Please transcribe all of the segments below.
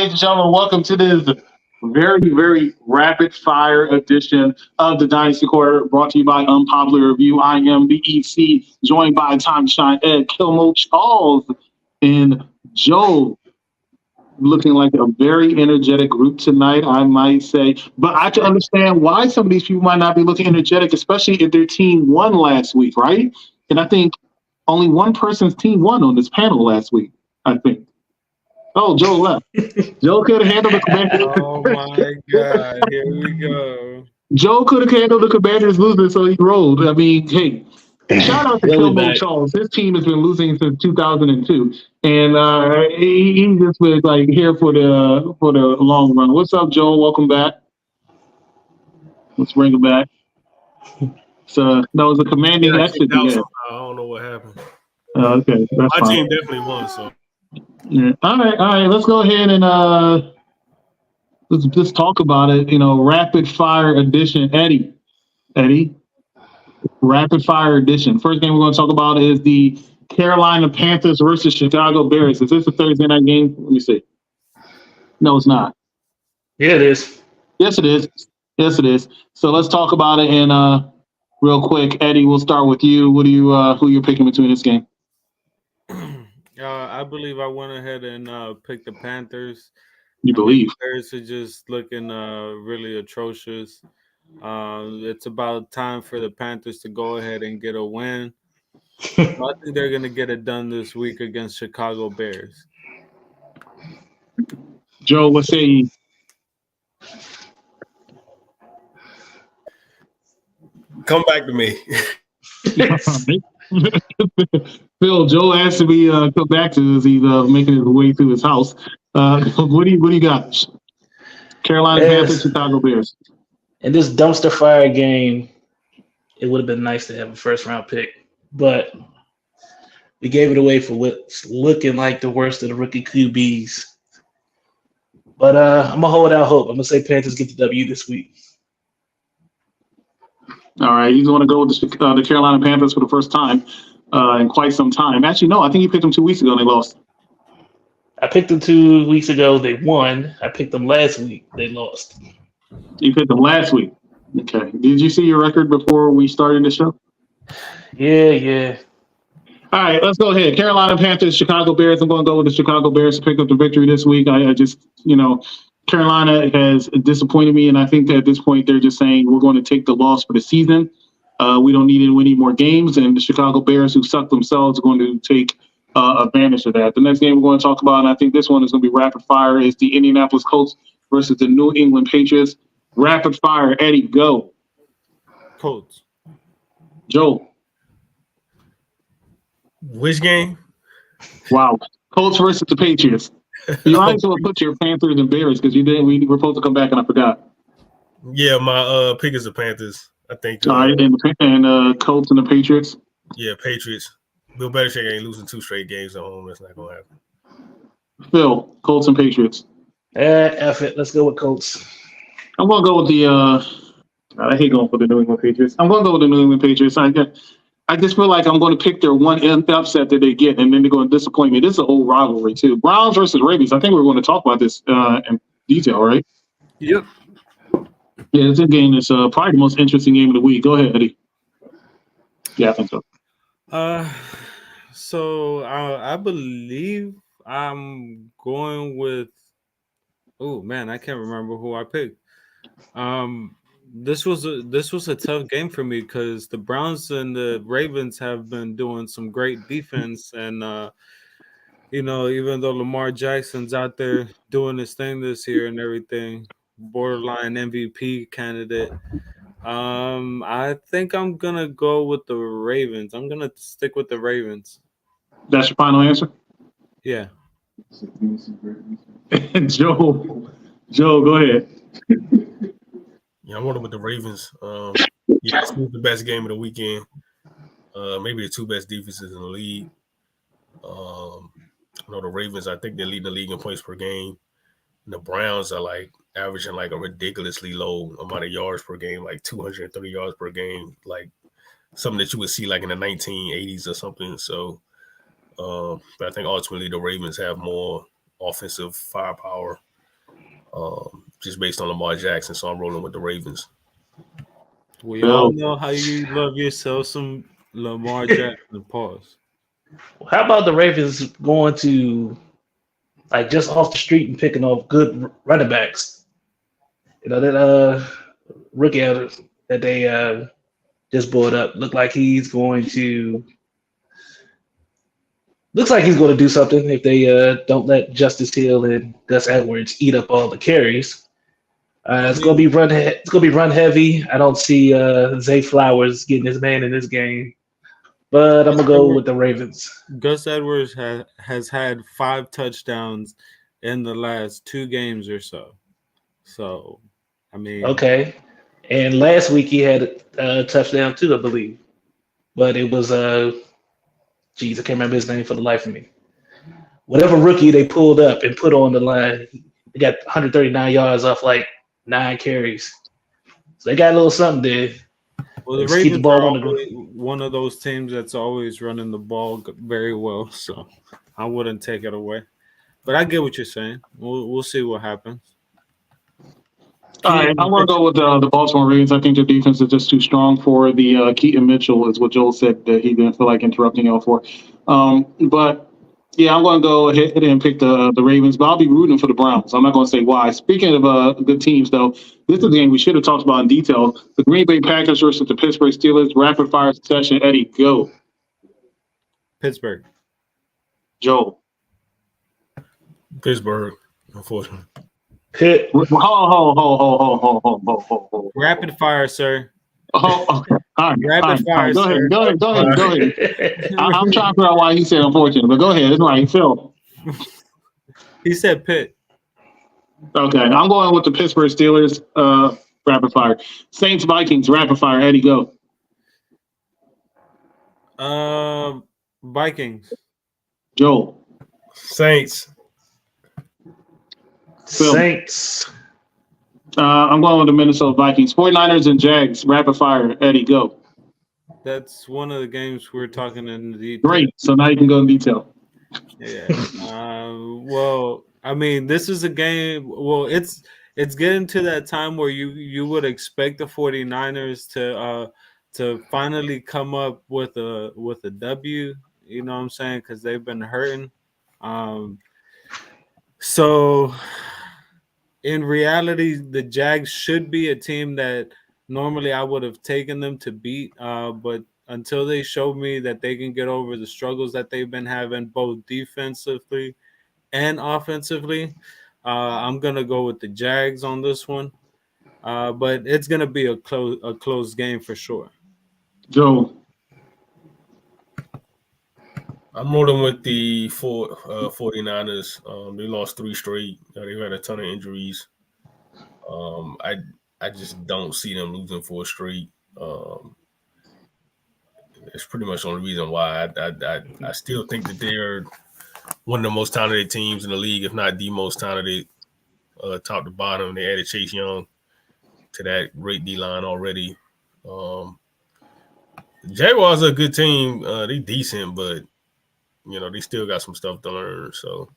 ladies and gentlemen. Welcome to this very rapid fire edition of the Dynasty Corner, brought to you by Unpopular Review. I am the EC, joined by Time to Shine Ed, Kilmo Charles, and Joe. Looking like a very energetic group tonight, I might say. But I can understand why some of these people might not be looking energetic, especially if their team won last week, right? And I think only one person's team won on this panel last week, I think. Oh, Joe left. Joe could have handled the Commanders. Oh my God! Here we go. Joe could have handled the Commanders losing, so he rolled. I mean, hey, shout out to Kilmo Charles. His team has been losing since 2002, and he just was like here for the long run. What's up, Joe? Welcome back. Let's bring him back. So that was a commanding exit. I don't know what happened. Okay, that's my fine. team definitely won. So. Yeah. All right. Let's go ahead and let's talk about it. Rapid fire edition. Eddie, rapid fire edition. First game we're going to talk about is the Carolina Panthers versus Chicago Bears. Is this a Thursday night game? Let me see. No, it's not. Yeah, it is. Yes, it is. So let's talk about it. And real quick, Eddie, we'll start with you. What do you who you're picking between this game? I believe I went ahead and picked the Panthers. You believe? The Bears are just looking really atrocious. It's about time for the Panthers to go ahead and get a win. I think they're going to get it done this week against Chicago Bears. Joe, what say you? Come back to me. Phil, Joe asked to be come back to us. He's making his way through his house. What do you got? Carolina Panthers, Chicago Bears. In this dumpster fire game, it would have been nice to have a first round pick, but we gave it away for what's looking like the worst of the rookie QBs. But I'm gonna hold out hope. I'm gonna say Panthers get the W this week. All right, he's going to go with the Carolina Panthers for the first time in quite some time. Actually, no, I think you picked them 2 weeks ago and they lost. I picked them 2 weeks ago. They won. I picked them last week. They lost. You picked them last week. Okay. Did you see your record before we started the show? Yeah. All right, let's go ahead. Carolina Panthers, Chicago Bears. I'm going to go with the Chicago Bears to pick up the victory this week. I just, Carolina has disappointed me, and I think that at this point they're just saying we're going to take the loss for the season. We don't need to win any more games, and the Chicago Bears, who suck themselves, are going to take advantage of that. The next game we're going to talk about, and I think this one is going to be rapid fire, is the Indianapolis Colts versus the New England Patriots. Rapid fire, Eddie, go. Colts. Joe. Which game? Wow. Colts versus the Patriots. You might as well put your Panthers and Bears because we were supposed to come back and I forgot. Yeah, my pick is the Panthers. I think. All right, and Colts and the Patriots. Yeah, Patriots. Bill Belichick ain't losing 2 straight games at home. That's not gonna happen. Phil, Colts and Patriots. F it. Let's go with Colts. I'm gonna go with the. I hate going for the New England Patriots. I'm gonna go with the New England Patriots. I just feel like I'm going to pick their one upset that they get, and then they're going to disappoint me. This is an old rivalry, too. Browns versus Ravens. I think we're going to talk about this in detail, right? Yep. Yeah, it's a game that's probably the most interesting game of the week. Go ahead, Eddie. Yeah, I think so. So I believe I'm going with – oh, man, I can't remember who I picked. This was a tough game for me because the Browns and the Ravens have been doing some great defense, and even though Lamar Jackson's out there doing his thing this year and everything, borderline MVP candidate, I think I'm gonna go with the Ravens. I'm gonna stick with the Ravens. That's your final answer? Yeah. Joe, go ahead. Yeah, I'm rolling with the Ravens. It's the best game of the weekend. Maybe the 2 best defenses in the league. The Ravens, I think they're leading the league in points per game. And the Browns are averaging a ridiculously low amount of yards per game, 230 yards per game, something that you would see in the 1980s or something. So, but I think ultimately the Ravens have more offensive firepower just based on Lamar Jackson. So I'm rolling with the Ravens. We all know how you love yourself some Lamar Jackson. Pause. How about the Ravens going to like just off the street and picking off good running backs? You know that rookie that they just brought up looks like he's going to do something if they don't let Justice Hill and Gus Edwards eat up all the carries. It's gonna be run heavy. I don't see Zay Flowers getting his man in this game, but I'm gonna go with the Ravens. Gus Edwards has had 5 touchdowns in the last 2 games or so. So, I mean, okay. And last week he had a touchdown too, I believe, but it was I can't remember his name for the life of me. Whatever rookie they pulled up and put on the line, they got 139 yards off like 9 carries. So they got a little something there. Well, the Ravens are one of those teams that's always running the ball very well, so I wouldn't take it away. But I get what you're saying. We'll see what happens. All right, I want to go with the Baltimore Ravens. I think their defense is just too strong for the Keaton Mitchell, is what Joel said that he didn't feel like interrupting y'all for. But yeah, I'm going to go ahead and pick the Ravens, but I'll be rooting for the Browns. I'm not going to say why. Speaking of good teams, though, this is a game we should have talked about in detail. The Green Bay Packers versus the Pittsburgh Steelers. Rapid fire session. Eddie, go. Pittsburgh. Joel. Pittsburgh, unfortunately. Pitt. Ho. Rapid fire, sir. Oh, okay. All right. Rapid fire, Go sir. ahead. I'm trying to figure out why he said unfortunate, but go ahead. It's right. Phil. He said Pitt. Okay. I'm going with the Pittsburgh Steelers. Rapid fire. Saints Vikings. Rapid fire. Eddie, go. Vikings. Joel. Saints. Phil. Saints. I'm going with the Minnesota Vikings. 49ers and Jags. Rapid fire. Eddie, go. That's one of the games we're talking in detail. Great. So now you can go in detail. Yeah. Well, I mean, this is a game. Well, it's getting to that time where you would expect the 49ers to finally come up with a W. You know what I'm saying? Because they've been hurting. So in reality, the Jags should be a team that normally I would have taken them to beat, but until they show me that they can get over the struggles that they've been having both defensively and offensively, I'm gonna go with the Jags on this one. But it's gonna be a close game for sure. Joe. I'm rolling with the 49ers. They lost 3 straight. They've had a ton of injuries. I just don't see them losing 4 straight. It's pretty much the only reason why. I still think that they're one of the most talented teams in the league, if not the most talented, top to bottom. They added Chase Young to that great D-line already. The Jaguars are a good team. They decent, but they still got some stuff to learn. So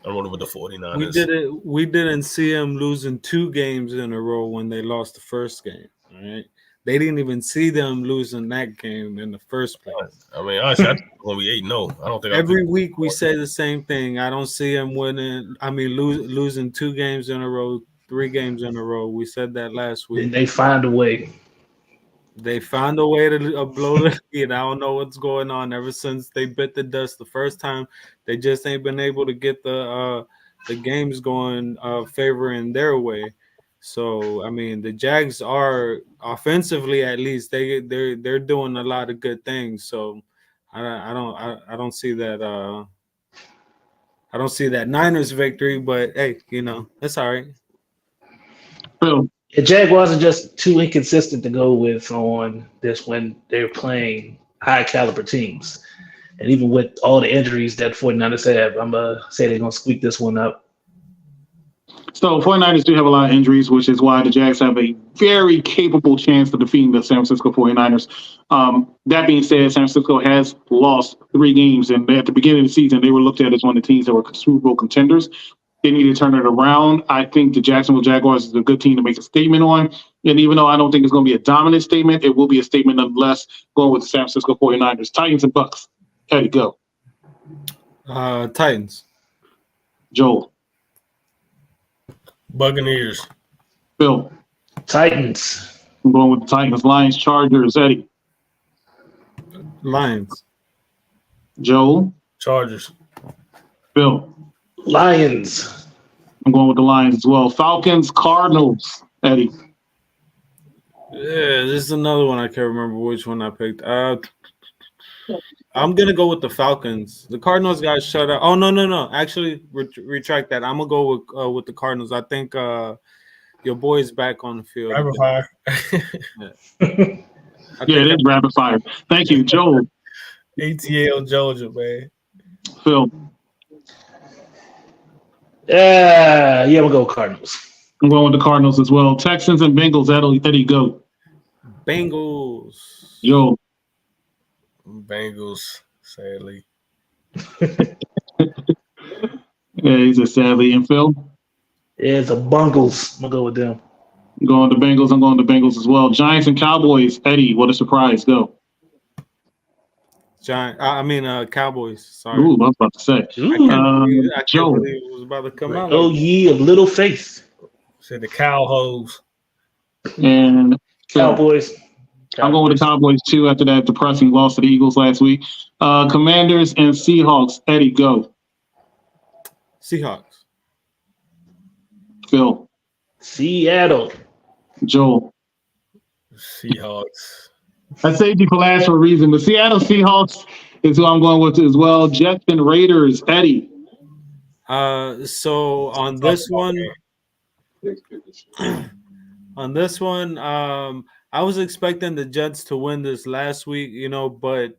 I'm rolling with the 49ers. We didn't see them losing 2 games in a row when they lost the first game. All right. They didn't even see them losing that game in the first place. I mean, honestly, I think it's going to be 8-0. I don't think every week we say the same thing. I don't see them winning. I mean, losing 2 games in a row, 3 games in a row. We said that last week. And they find a way. They found a way to blow the lead. I don't know what's going on. Ever since they bit the dust the first time, they just ain't been able to get the games going favoring their way. So I mean, the Jags are offensively, at least they're doing a lot of good things. So I don't see that I don't see that Niners victory, but hey, that's all right. Phil. The Jaguars are just too inconsistent to go with on this when they're playing high caliber teams. And even with all the injuries that 49ers have, I'm going to say they're going to squeak this one up. So 49ers do have a lot of injuries, which is why the Jags have a very capable chance of defeating the San Francisco 49ers. That being said, San Francisco has lost 3 games, and at the beginning of the season, they were looked at as one of the teams that were Super Bowl contenders. They need to turn it around. I think the Jacksonville Jaguars is a good team to make a statement on. And even though I don't think it's going to be a dominant statement, it will be a statement nonetheless going with the San Francisco 49ers. Titans and Bucks. Eddie, go. Titans. Joel. Buccaneers. Phil. Titans. I'm going with the Titans. Lions, Chargers. Eddie. Lions. Joel. Chargers. Phil. Lions. I'm going with the Lions as well. Falcons, Cardinals. Eddie. Yeah, this is another one. I can't remember which one I picked. I'm gonna go with the Falcons. The Cardinals got shut out. Oh no! Actually, retract that. I'm gonna go with the Cardinals. I think your boy's back on the field. Rapid fire. Yeah, it is rapid fire. Thank you, Joel. ATL Georgia, man. Phil. Yeah, we'll go Cardinals. I'm going with the Cardinals as well. Texans and Bengals. Eddie, go. Bengals. Yo. Bengals, sadly. Yeah, he's a sadly. And Phil? Yeah, it's a Bungles. I'm gonna go with them. I'm going to Bengals. I'm going to Bengals as well. Giants and Cowboys. Eddie, what a surprise. Go. Cowboys. Sorry. Ooh, I was about to say. I can't Joe. believe it was about to come out. Oh, ye of little faith. Said the cow hose. And Phil. Cowboys. I'm going with the Cowboys too after that depressing loss to the Eagles last week. Commanders and Seahawks. Eddie, go. Seahawks. Phil. Seattle. Joel. Seahawks. I saved you for last for a reason, but Seattle Seahawks is who I'm going with as well. Jets and Raiders. Eddie. So on this one, I was expecting the Jets to win this last week, but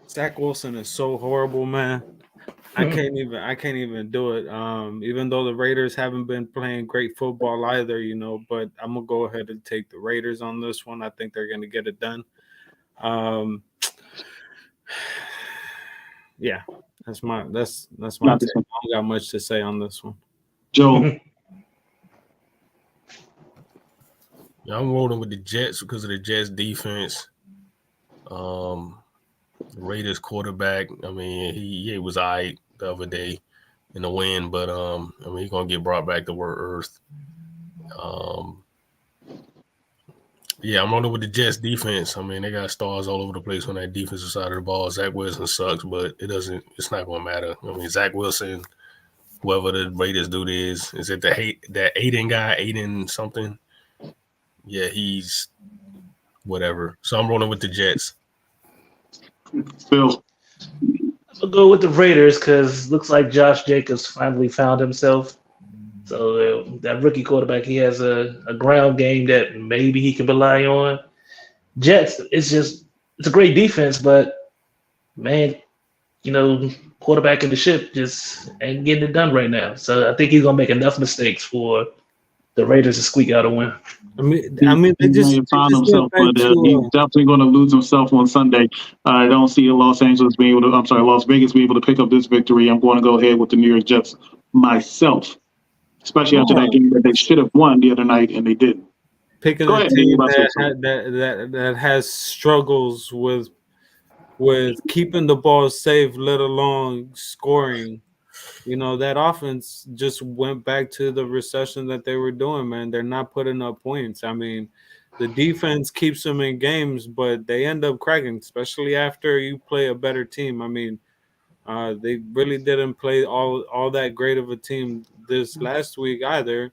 Zach Wilson is so horrible, man. I can't even do it. Even though the Raiders haven't been playing great football either, but I'm gonna go ahead and take the Raiders on this one. I think they're gonna get it done. Yeah, that's my take. I don't got much to say on this one. Joe. Yeah, I'm rolling with the Jets because of the Jets defense. Raiders quarterback. He was all right the other day in the win, but he's gonna get brought back to earth. Yeah, I'm rolling with the Jets defense. They got stars all over the place on that defensive side of the ball. Zach Wilson sucks, but it's not gonna matter. Zach Wilson, whoever the Raiders dude is it that Aiden guy, Aiden something? Yeah, he's whatever. So I'm rolling with the Jets. Phil. I'll go with the Raiders because looks like Josh Jacobs finally found himself. So that rookie quarterback, he has a ground game that maybe he can rely on. Jets, it's a great defense, but man, quarterback in the ship just ain't getting it done right now. So I think he's gonna make enough mistakes for the Raiders to squeak out a win. They just found himself, but he's definitely going to lose himself on Sunday. I don't see Las Vegas being able to pick up this victory. I'm going to go ahead with the New York Jets myself, especially after that game that they should have won the other night and they didn't. Picking a team that has struggles with keeping the ball safe, let alone scoring. That offense just went back to the recession that they were doing, man. They're not putting up points. The defense keeps them in games, but they end up cracking, especially after you play a better team. They really didn't play all that great of a team this last week either.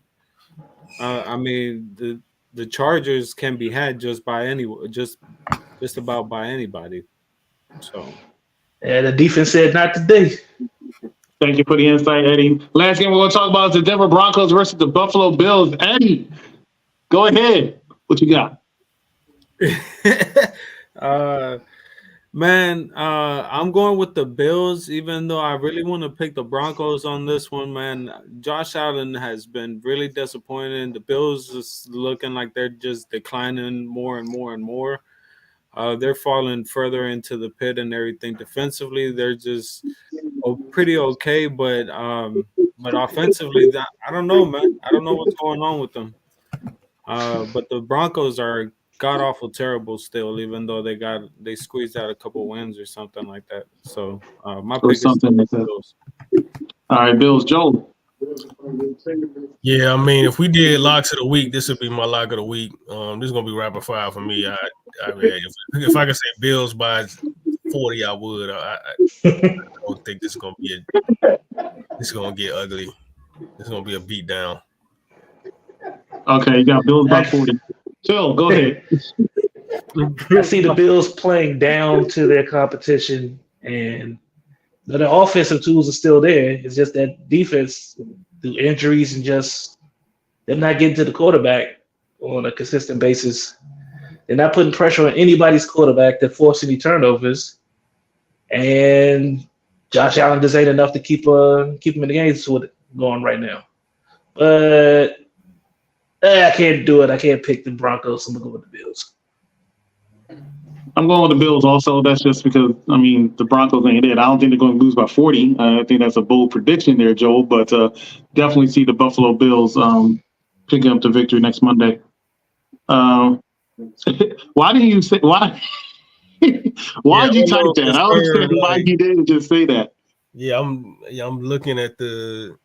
The Chargers can be had just about by anybody. So, yeah, the defense said not today. Thank you for the insight, Eddie. Last game we're going to talk about is the Denver Broncos versus the Buffalo Bills. Eddie, go ahead. What you got? I'm going with the Bills, even though I really want to pick the Broncos on this one, man. Josh Allen has been really disappointing. The Bills is looking like they're just declining more and more and more. They're falling further into the pit and everything. Defensively, they're just pretty okay, but offensively, I don't know, man. I don't know what's going on with them. But the Broncos are god awful terrible still, even though they squeezed out a couple wins or something like that. So my Or pick is something like that. Bills. All right, Bills. Joe. Yeah, I mean, if we did locks of the week, this would be my lock of the week. This is gonna be rapid fire for me. I mean, if I could say Bills by 40, I would. I don't think this is gonna be this is gonna get ugly. This is gonna be a beatdown. Okay, you got Bills by 40. Phil, go ahead. I see the Bills playing down to their competition, and the offensive tools are still there. It's just that defense, through injuries and just them not getting to the quarterback on a consistent basis. They're not putting pressure on anybody's quarterback. They're forcing any turnovers, and Josh Allen just ain't enough to keep him in the game going right now. But I can't do it. I can't pick the Broncos. I'm gonna go with the Bills. I'm going with the Bills also. That's just because, I mean, the Broncos ain't it. I don't think they're going to lose by 40. I think that's a bold prediction there, Joel, but definitely see the Buffalo Bills picking up the victory next Monday. Why didn't you say – why did you type that? I don't understand why you didn't just say that. Yeah, I'm looking at the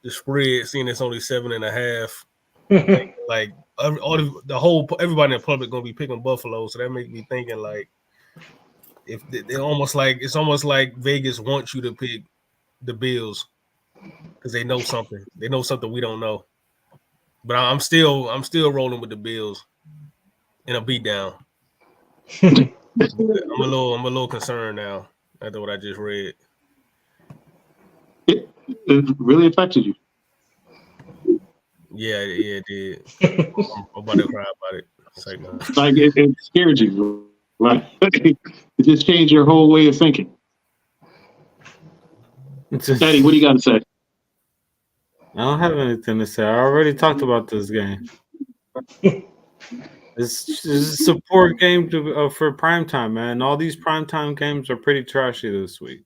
spread, seeing it's only 7.5. Like everybody in the public gonna be picking Buffalo, so that makes me thinking like if they're almost like Vegas wants you to pick the Bills because they know something. They know something we don't know. But I'm still rolling with the Bills in a beatdown. I'm a little concerned now after what I just read. It really affected you. Yeah, it did. I'm about to cry about it. It's like, no. Like it scared you. Like it just changed your whole way of thinking. Eddie, what do you got to say? I don't have anything to say. I already talked about this game. It's a support game for primetime, man. All these primetime games are pretty trashy this week.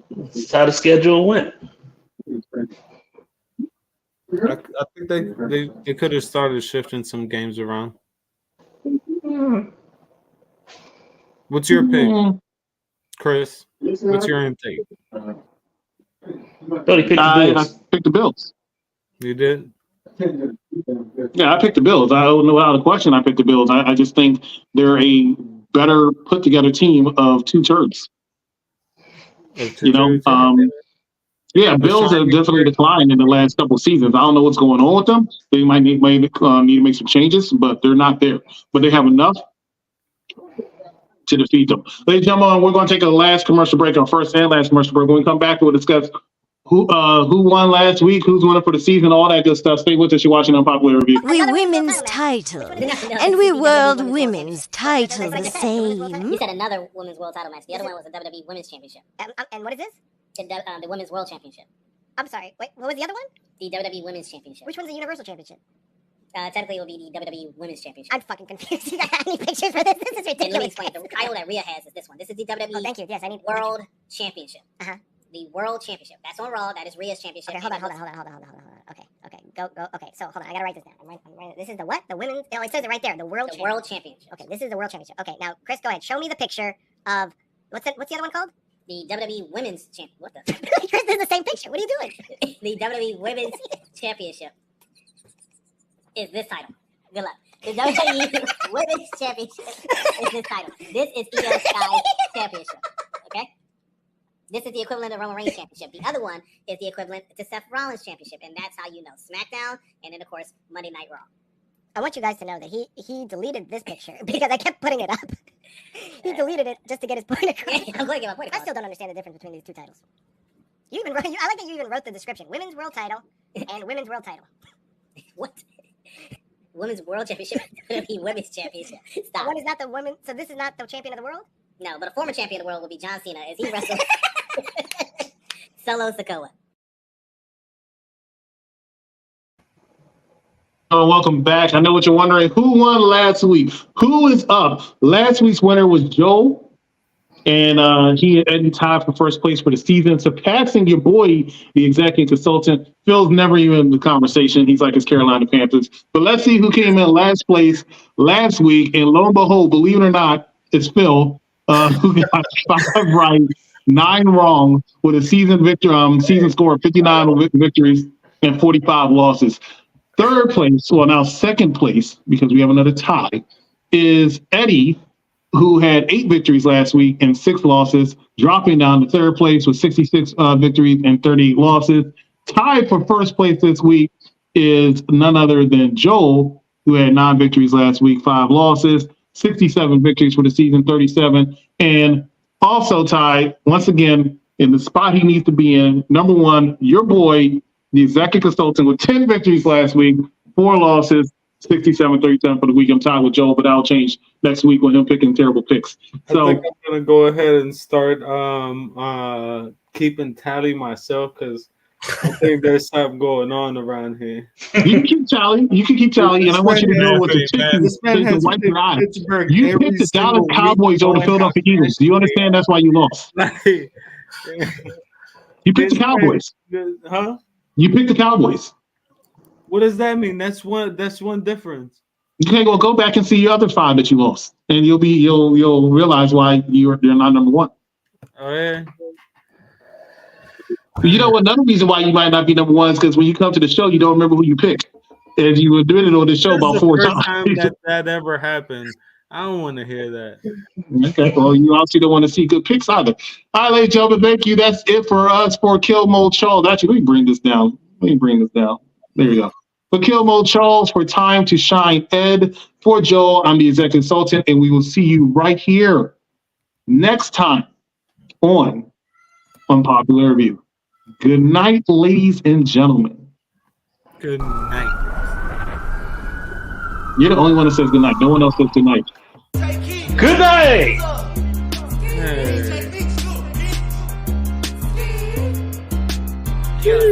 That's how the schedule went. I think they could have started shifting some games around. What's your pick, Chris? What's your intake? I picked the Bills. I picked the Bills. You did? Yeah, I picked the Bills. I don't know without a question. I picked the Bills. I just think they're a better put together team of two turds. You know, yeah, Bills have definitely declined in the last couple of seasons. I don't know what's going on with them. They might need to make some changes, but they're not there. But they have enough to defeat them. Ladies and gentlemen, we're going to take a last commercial break, our first and last commercial break. When we come back, we'll discuss who won last week, who's winning for the season, all that good stuff. Stay with us. You're watching Unpopular Review. We women's title, and we world women's title the same. You said another women's world title match. The other one was the WWE Women's Championship. And what is this? The Women's World Championship. I'm sorry. Wait, what was the other one? The WWE Women's Championship. Which one's the Universal Championship? Technically, it will be the WWE Women's Championship. I'm fucking confused. You got any pictures for this? This is And let me ridiculous. explain. The title that Rhea has is this one. This is the WWE Oh, thank you. Yes, I need World Championship. Uh-huh. The World Championship. That's on Raw. That is Rhea's championship. Okay, hold on. Okay. Go. Okay, so hold on. I gotta write this down. I'm writing, this is the what? The women's. Oh, it says it right there. The World. The World Championship. Okay, this is the World Championship. Okay, now Chris, go ahead. Show me the picture of what's the other one called? The WWE Women's Champ. What the? Chris, this is the same picture. What are you doing? The WWE Women's Championship is this title. Good luck. The WWE Women's Championship is this title. This is Io Sky Championship. Okay? This is the equivalent of Roman Reigns Championship. The other one is the equivalent to Seth Rollins Championship. And that's how you know SmackDown and then, of course, Monday Night Raw. I want you guys to know that he deleted this picture because I kept putting it up. He deleted it just to get his point across. Yeah, I'm going to get my point I across. still don't understand the difference between these two titles. I like that you even wrote the description: Women's World Title and Women's World Title. What? Women's World Championship, WWE Women's Championship. Stop. One is not the women, so this is not the champion of the world? No, but a former champion of the world will be John Cena as he wrestles Solo Sikoa. welcome back. I know what you're wondering. Who won last week? Who is up? Last week's winner was Joe, and he and Eddie tied for first place for the season, surpassing your boy, the executive consultant. Phil's never even in the conversation. He's like his Carolina Panthers. But let's see who came in last place last week. And lo and behold, believe it or not, it's Phil, who got 5 right, 9 wrong, with a season score of 59 victories and 45 losses. Third place, well, now second place, because we have another tie, is Eddie, who had 8 victories last week and 6 losses, dropping down to third place with 66 victories and 38 losses. Tied for first place this week is none other than Joel, who had 9 victories last week, 5 losses, 67 victories for the season, 37. And also tied, once again, in the spot he needs to be in, number 1, your boy, the executive consultant, with 10 victories last week, 4 losses, 67-37 for the week. I'm tied with Joel, but that'll change next week with him picking terrible picks. So I think I'm gonna go ahead and start keeping tally myself, because I think there's something going on around here. you can keep tally. And I want you to know what the chicken wipe your eyes. You picked the Dallas Cowboys over the Philadelphia Eagles. Do you understand? That's why you lost. You picked the Cowboys. Huh? You picked the Cowboys. What does that mean? That's one difference. You can't go back and see your other 5 that you lost, and you'll realize why they're not number 1. Oh yeah. You know, another reason why you might not be number 1 is because when you come to the show, you don't remember who you picked, and you were doing it on the show That's about 4 times. Time that ever happened. I don't want to hear that. Okay, well, you also don't want to see good picks either. All right, ladies and gentlemen, thank you. That's it for us for Kill Mode Charles. Actually, let me bring this down. There you go. For Kill Mode Charles, for Time to Shine Ed, for Joel, I'm the executive consultant, and we will see you right here next time on Unpopular Review. Good night, ladies and gentlemen. Good night. You're the only one that says good night. No one else says good night. Good night. Hey.